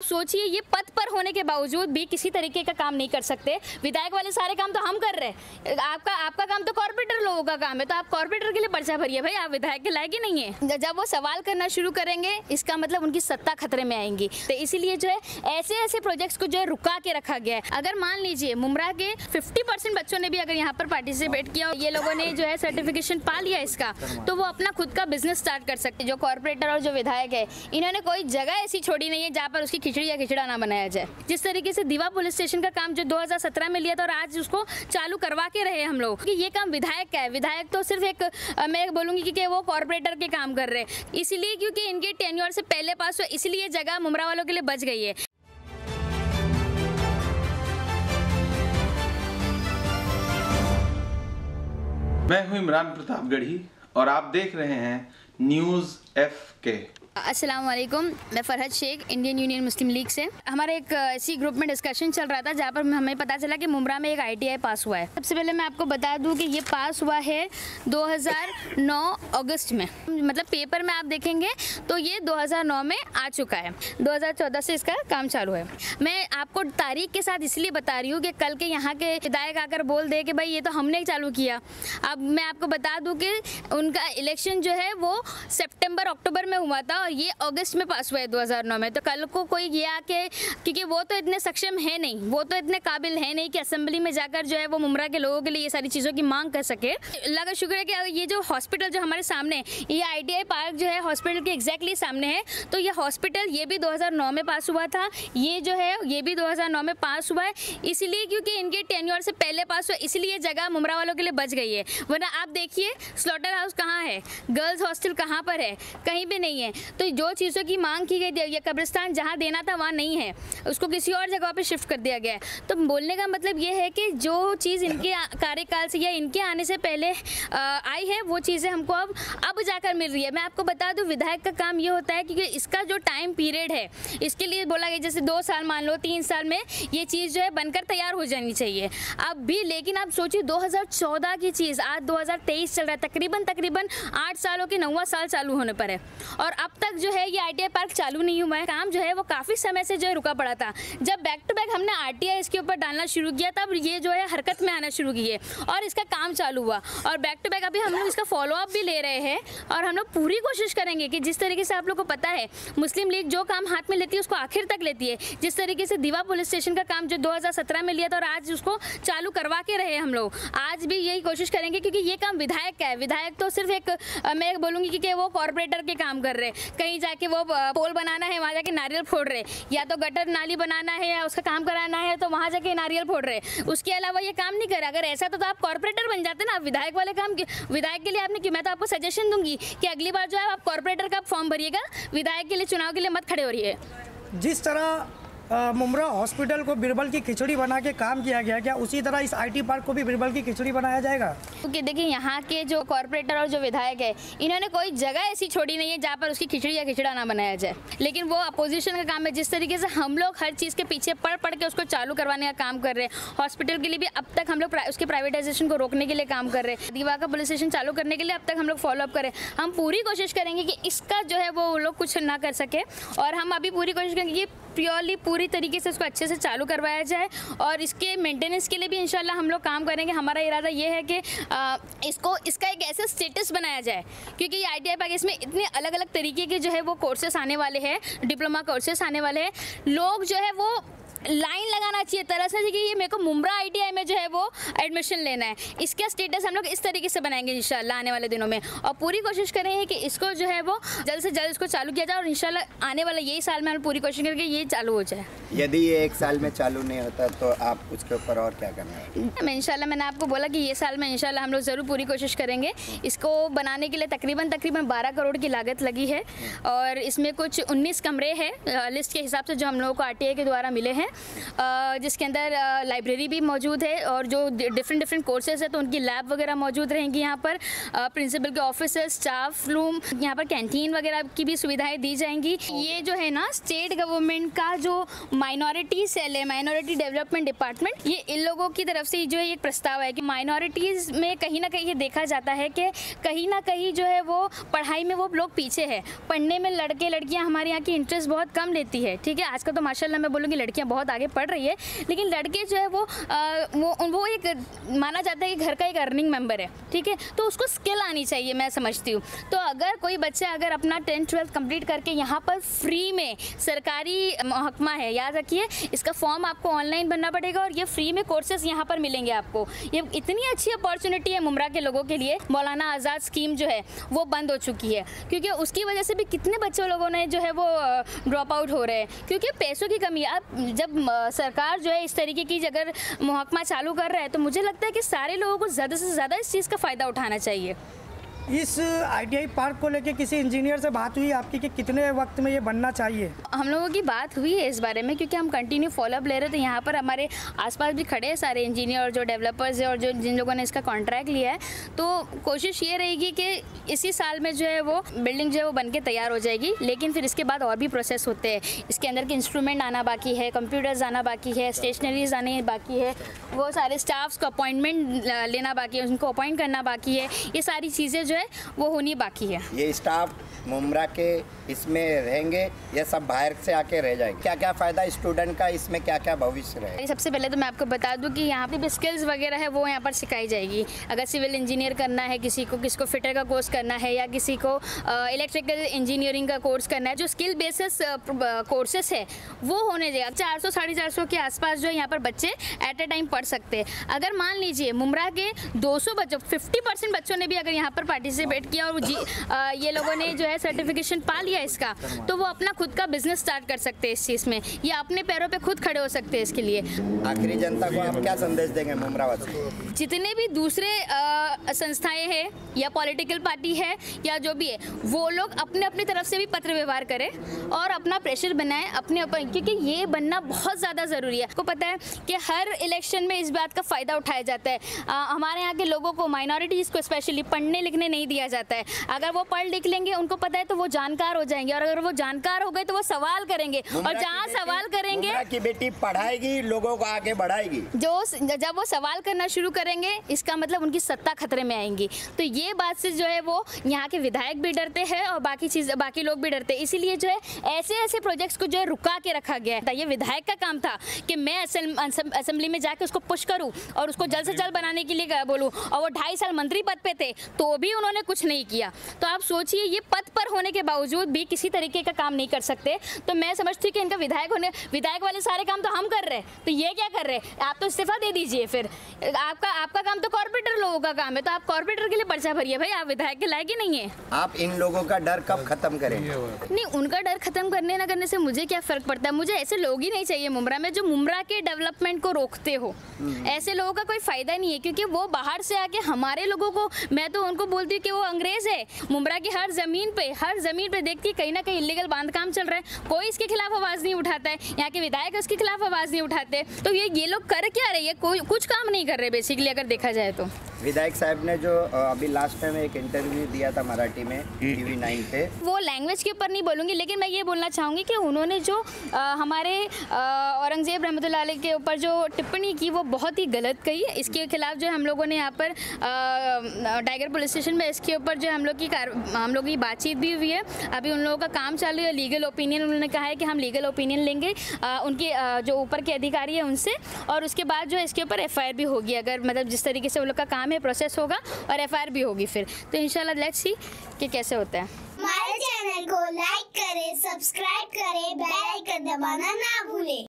सोचिए ये पद पर होने के बावजूद भी किसी तरीके का काम नहीं कर सकते। विधायक वाले सारे काम तो हम कर रहे हैं, आपका काम तो कॉर्पोरेटर लोगों का काम है, तो आप कॉर्पोरेटर के लिए पर्चा भरिए भाई, आप विधायक के लायक ही नहीं है। जब वो सवाल करना शुरू करेंगे इसका मतलब उनकी सत्ता खतरे में आएंगी। तो इसीलिए जो है ऐसे प्रोजेक्ट्स को जो है रुका के रखा गया है। अगर मान लीजिए मुमरा के 50% बच्चों ने भी अगर यहाँ पर पार्टिसिपेट किया और ये लोगों ने जो है सर्टिफिकेशन पा लिया इसका, तो वो अपना खुद का बिजनेस स्टार्ट कर सकते। जो कॉर्पोरेटर और जो विधायक है इन्होंने कोई जगह ऐसी छोड़ी नहीं है जहाँ पर उसकी खिचड़ी या खिचड़ा ना बनाया जाए। जिस तरीके से दीवा पुलिस स्टेशन का काम जो 2017 में लिया था और आज उसको चालू करवा के रहे हम लोग कि ये काम विधायक का है। विधायक तो सिर्फ एक मैं बोलूंगी कि वो कॉर्पोरेटर के काम कर रहे हैं, इसलिए क्योंकि इनके टेन्योर से पहले पास हुआ, इसलिए जगह मुमरा वालों के लिए बच गई है। मैं हूं इमरान प्रतापगढ़ी और आप देख रहे हैं न्यूज़ FK। अस्सलाम वालेकुम, मैं फरहत शेख इंडियन यूनियन मुस्लिम लीग से। हमारे एक इसी ग्रुप में डिस्कशन चल रहा था जहाँ पर हमें पता चला कि मुमरा में एक ITI पास हुआ है। सबसे पहले मैं आपको बता दूं कि ये पास हुआ है 2009 अगस्त में, मतलब पेपर में आप देखेंगे तो ये 2009 में आ चुका है। 2014 से इसका काम चालू है। मैं आपको तारीख के साथ इसलिए बता रही हूँ कि कल के यहाँ के विधायक आकर बोल दे कि भाई ये तो हमने चालू किया। अब मैं आपको बता दूँ कि उनका इलेक्शन जो है वो सितंबर अक्टूबर में हुआ था और ये अगस्त में पास हुआ है 2009 में। तो कल को कोई ये आके, क्योंकि वो तो इतने सक्षम है नहीं, वो तो इतने काबिल है नहीं कि असेंबली में जाकर जो है वो मुमरा के लोगों के लिए ये सारी चीज़ों की मांग कर सके। अल्लाह का शुक्र है कि ये जो हॉस्पिटल जो हमारे सामने, ये ITI पार्क जो है हॉस्पिटल के एग्जैक्टली सामने है। तो ये हॉस्पिटल ये भी 2009 में पास हुआ था, ये जो है ये भी 2009 में पास हुआ है। इसलिए क्योंकि इनके टेन्योर से पहले पास हुआ, इसलिए जगह मुमरा वालों के लिए बच गई है। वरना आप देखिए स्लॉटर हाउस कहाँ है, गर्ल्स हॉस्टल कहाँ पर है, कहीं भी नहीं है। तो जो चीज़ों की मांग की गई थी, ये कब्रिस्तान जहाँ देना था वहाँ नहीं है, उसको किसी और जगह पे शिफ्ट कर दिया गया है। तो बोलने का मतलब ये है कि जो चीज़ इनके कार्यकाल से या इनके आने से पहले आई है वो चीज़ें हमको अब जाकर मिल रही है। मैं आपको बता दूं विधायक का काम ये होता है क्योंकि इसका जो टाइम पीरियड है इसके लिए बोला गया जैसे 2 साल मान लो, 3 साल में ये चीज़ जो है बनकर तैयार हो जानी चाहिए अब भी। लेकिन आप सोचिए 2014 की चीज़ आज 2023 चल रहा है, तकरीबन 8 सालों के 9वां साल चालू होने पर है और अब तक जो है ये ITI पार्क चालू नहीं हुआ है। काम जो है वो काफ़ी समय से जो है रुका पड़ा था। जब बैक टू बैक हमने RTI इसके ऊपर डालना शुरू किया तब ये जो है हरकत में आना शुरू की है और इसका काम चालू हुआ और बैक टू बैक अभी हम लोग इसका फॉलोअप भी ले रहे हैं और हम लोग पूरी कोशिश करेंगे कि जिस तरीके से आप लोग को पता है मुस्लिम लीग जो काम हाथ में लेती है उसको आखिर तक लेती है। जिस तरीके से दीवा पुलिस स्टेशन का काम जो 2017 में लिया था और आज उसको चालू करवा के रहे हम लोग, आज भी यही कोशिश करेंगे क्योंकि ये काम विधायक का है। विधायक तो सिर्फ एक मैं बोलूँगी कि वो कॉर्पोरेटर के काम कर रहे हैं, कहीं जाके वो पोल बनाना है वहाँ जाके नारियल फोड़ रहे, या तो गटर नाली बनाना है या उसका काम कराना है तो वहाँ जाके नारियल फोड़ रहे, उसके अलावा ये काम नहीं कर रहा। अगर ऐसा तो आप कॉर्पोरेटर बन जाते ना, आप विधायक वाले काम विधायक के लिए आपने क्यों। मैं तो आपको सजेशन दूंगी कि अगली बार जो है आप कॉर्पोरेटर का फॉर्म भरिएगा, विधायक के लिए चुनाव के लिए मत खड़े हो रही है। जिस तरह मुमरा हॉस्पिटल को बिरबल की खिचड़ी बना के काम किया गया, क्या उसी तरह इस IT पार्क को भी बिरबल की खिचड़ी बनाया जाएगा? क्योंकि देखिए यहाँ के जो कॉर्पोरेटर और जो विधायक है इन्होंने कोई जगह ऐसी छोड़ी नहीं है जहाँ पर उसकी खिचड़ी या खिचड़ा ना बनाया जाए। लेकिन वो अपोजिशन का काम है। जिस तरीके से हम लोग हर चीज़ के पीछे पढ़ के उसको चालू करवाने का काम कर रहे हैं, हॉस्पिटल के लिए भी अब तक हम लोग उसके प्राइवेटाइजेशन को रोकने के लिए काम कर रहे हैं, दीवा का पुलिस स्टेशन चालू करने के लिए अब तक हम लोग फॉलोअप करें। हम पूरी कोशिश करेंगे कि इसका जो है वो लोग कुछ ना कर सके और हम अभी पूरी कोशिश करेंगे कि प्योरली पूरी तरीके से उसको अच्छे से चालू करवाया जाए और इसके मेंटेनेंस के लिए भी इंशाल्लाह हम लोग काम करेंगे। हमारा इरादा ये है कि इसका एक ऐसा स्टेटस बनाया जाए क्योंकि ये ITI पार्क इसमें इतने अलग अलग तरीके के जो है वो कोर्सेस आने वाले हैं, डिप्लोमा कोर्सेस आने वाले हैं। लोग जो है वो लाइन लगाना चाहिए तरह से कि ये मेरे को मुमरा ITI में जो है वो एडमिशन लेना है। इसका स्टेटस हम लोग इस तरीके से बनाएंगे इंशाल्लाह आने वाले दिनों में और पूरी कोशिश करेंगे कि इसको जो है वो जल्द से जल्द इसको चालू किया जाए और इंशाल्लाह आने वाला यही साल में हम पूरी कोशिश करेंगे ये चालू हो जाए। यदि ये 1 साल में चालू नहीं होता तो आप उसके ऊपर और क्या करना है? मैं इंशाल्लाह मैंने आपको बोला कि ये साल में इंशाल्लाह हम लोग ज़रूर पूरी कोशिश करेंगे। इसको बनाने के लिए तकरीबन 12 करोड़ की लागत लगी है और इसमें कुछ 19 कमरे हैं लिस्ट के हिसाब से जो हम लोगों को RTI के द्वारा मिले हैं जिसके अंदर लाइब्रेरी भी मौजूद है और जो डिफरेंट कोर्सेज है तो उनकी लैब वगैरह मौजूद रहेंगी यहाँ पर। प्रिंसिपल के ऑफिसेस, स्टाफ रूम, यहाँ पर कैंटीन वगैरह की भी सुविधाएं दी जाएंगी। ये जो है ना स्टेट गवर्नमेंट का जो माइनॉरिटी सेल है, माइनॉरिटी डेवलपमेंट डिपार्टमेंट, ये इन लोगों की तरफ से जो है एक प्रस्ताव है कि माइनॉरिटीज़ में कहीं ना कहीं ये देखा जाता है कि कहीं ना कहीं जो है वो पढ़ाई में वो लोग पीछे है। पढ़ने में लड़के लड़कियाँ हमारे यहाँ की इंटरेस्ट बहुत कम लेती है, ठीक है। आजकल तो माशाल्लाह मैं बोलूँगी लड़कियाँ बहुत आगे पढ़ रही है, लेकिन लड़के जो है वो एक माना जाता है कि घर का एक अर्निंग मेंबर है, ठीक है। तो उसको स्किल आनी चाहिए, मैं समझती हूँ। तो अगर कोई बच्चा अगर अपना 10th-12th कंप्लीट करके यहाँ पर फ्री में, सरकारी महकमा है, याद रखिए, इसका फॉर्म आपको ऑनलाइन भरना पड़ेगा और ये फ्री में कोर्सेज यहाँ पर मिलेंगे आपको। ये इतनी अच्छी अपॉर्चुनिटी है मुमरा के लोगों के लिए। मौलाना आज़ाद स्कीम जो है वो बंद हो चुकी है, क्योंकि उसकी वजह से भी कितने बच्चे लोगों ने जो है वो ड्रॉप आउट हो रहे हैं, क्योंकि पैसों की कमी है। अब जब सरकार जो है इस तरीके की अगर महकमा चालू कर रहा है तो मुझे लगता है कि सारे लोगों को ज़्यादा से ज़्यादा इस चीज़ का फ़ायदा उठाना चाहिए। इस ITI पार्क को लेके किसी इंजीनियर से बात हुई आपकी कि कितने वक्त में ये बनना चाहिए? हम लोगों की बात हुई है इस बारे में, क्योंकि हम कंटिन्यू फॉलोअप ले रहे थे। यहाँ पर हमारे आसपास भी खड़े हैं सारे इंजीनियर और जो डेवलपर्स है और जो जिन लोगों ने इसका कॉन्ट्रैक्ट लिया है। तो कोशिश ये रहेगी कि इसी साल में जो है वो बिल्डिंग जो है वो बन के तैयार हो जाएगी, लेकिन फिर इसके बाद और भी प्रोसेस होते हैं। इसके अंदर के इंस्ट्रूमेंट आना बाकी है, कंप्यूटर्स आना बाकी है, स्टेशनरीज आने बाकी है, वो सारे स्टाफ्स को अपॉइंटमेंट लेना बाकी है, उनको अपॉइंट करना बाकी है। ये सारी चीज़ें जो है वो होनी बाकी है। ये स्टाफ मुमरा के इसमें रहेंगे या सब बाहर से आके रह जाएंगे? क्या क्या फ़ायदा स्टूडेंट का, इसमें क्या क्या भविष्य रहेगा? सबसे पहले तो मैं आपको बता दूं कि यहाँ पे भी स्किल्स वगैरह है वो यहाँ पर सिखाई जाएगी। अगर सिविल इंजीनियर करना है किसको फिटर का कोर्स करना है या किसी को इलेक्ट्रिकल इंजीनियरिंग का कोर्स करना है, जो स्किल बेसिस कोर्सेस है वो होने चाहिए। 400-450 के आसपास जो यहाँ पर बच्चे एट ए टाइम पढ़ सकते हैं। अगर मान लीजिए मुमरा के 200 बच्चों, 50% बच्चों ने भी अगर यहाँ पर पार्टिसिपेट किया और ये लोगों ने जो है सर्टिफिकेशन पा लिया इसका, तो वो अपना खुद का बिजनेस स्टार्ट कर सकते हैं इस चीज़ में, या अपने पैरों पे खुद खड़े हो सकते हैं इसके लिए। आखिरी जनता को आप क्या संदेश देंगे मुमरावासी को? जितने भी दूसरे संस्थाएं हैं या पॉलिटिकल पार्टी है या जो भी है, वो लोग अपने अपनी तरफ से भी पत्र व्यवहार करें और अपना प्रेशर बनाएं अपने ऊपर, क्योंकि ये बनना बहुत ज़्यादा ज़रूरी है। आपको पता है कि हर इलेक्शन में इस बात का फ़ायदा उठाया जाता है। हमारे यहाँ के लोगों को, माइनॉरिटीज़ को स्पेशली, पढ़ने लिखने नहीं दिया जाता है। अगर वो पढ़ लिख लेंगे, उनको पता है, तो वो जानकार हो जाएंगे, और अगर वो जानकार हो गए तो वो सवाल करेंगे, और जहाँ सवाल करेंगे, मुमरा की बेटी पढ़ाएगी, लोगों को आगे बढ़ाएगी। जब वो सवाल करना शुरू करेंगे, इसका मतलब उनकी सत्ता खतरे में आएंगी। तो ये बात से जो है वो यहाँ के विधायक भी डरते हैं और बाकी लोग भी डरते हैं। इसीलिए जो है ऐसे प्रोजेक्ट्स को जो है रुका के रखा गया है। ये विधायक का काम था कि मैं असेंबली में जाके उसको पुश करूँ और उसको जल्द से जल्द बनाने के लिए बोलूँ, और वो 2.5 साल मंत्री पद पे थे तो भी उन्होंने कुछ नहीं किया। तो आप सोचिए, ये पद पर होने के बावजूद भी किसी तरीके का काम नहीं कर सकते। तो मैं समझती हूँ कि इनका विधायक वाले सारे काम तो हम कर रहे हैं, तो ये क्या कर रहे हैं? आप तो इस्तीफा दे दीजिए। फिर आपका काम तो कॉर्पोरेटर लोगों का काम है, तो आप कॉर्पोरेटर के लिए पर्चा भरिए भाई, आप विधायक के लायक ही नहीं है। आप इन लोगों का डर कब खत्म करेंगे? नहीं, उनका डर खत्म करने ना करने से मुझे क्या फर्क पड़ता है। मुझे ऐसे लोग ही नहीं चाहिए मुमरा में जो मुमरा के डेवलपमेंट को रोकते हो। ऐसे लोगों का कोई फायदा नहीं है, क्योंकि वो बाहर से आके हमारे लोगों को, मैं तो उनको बोलती हूँ कि वो अंग्रेज है। मुमरा की हर जमीन पे देखती है कहीं ना कहीं इलीगल बांध काम चल रहा है, कोई इसके खिलाफ आवाज नहीं उठाता है। यहाँ के विधायक उसके खिलाफ आवाज नहीं उठाते। तो ये लोग कर क्या रहे हैं? कोई कुछ काम नहीं कर रहे बेसिकली, अगर देखा जाए तो। विधायक साहब ने जो अभी लास्ट टाइम एक इंटरव्यू दिया था मराठी में TV9 पे, वो लैंग्वेज के ऊपर नहीं बोलूँगी, लेकिन मैं ये बोलना चाहूँगी कि उन्होंने जो हमारे औरंगजेब रहमतुल्लाह अलैह के ऊपर जो टिप्पणी की वो बहुत ही गलत कही। इसके खिलाफ जो हम लोगों ने यहाँ पर टाइगर पुलिस स्टेशन में इसके ऊपर जो हम लोग की बातचीत भी हुई है। अभी उन लोगों का काम चालू है, लीगल ओपिनियन उन्होंने कहा है कि हम लीगल ओपिनियन लेंगे उनके जो ऊपर के अधिकारी है उनसे, और उसके बाद जो इसके ऊपर FIR भी होगी। अगर मतलब जिस तरीके से उन लोग का काम है, प्रोसेस होगा और FIR भी होगी फिर। तो इंशाल्लाह लेट्स सी कि कैसे होता है। हमारे चैनल को लाइक करें, सब्सक्राइब करें, बेल आइकन दबाना ना भूलें।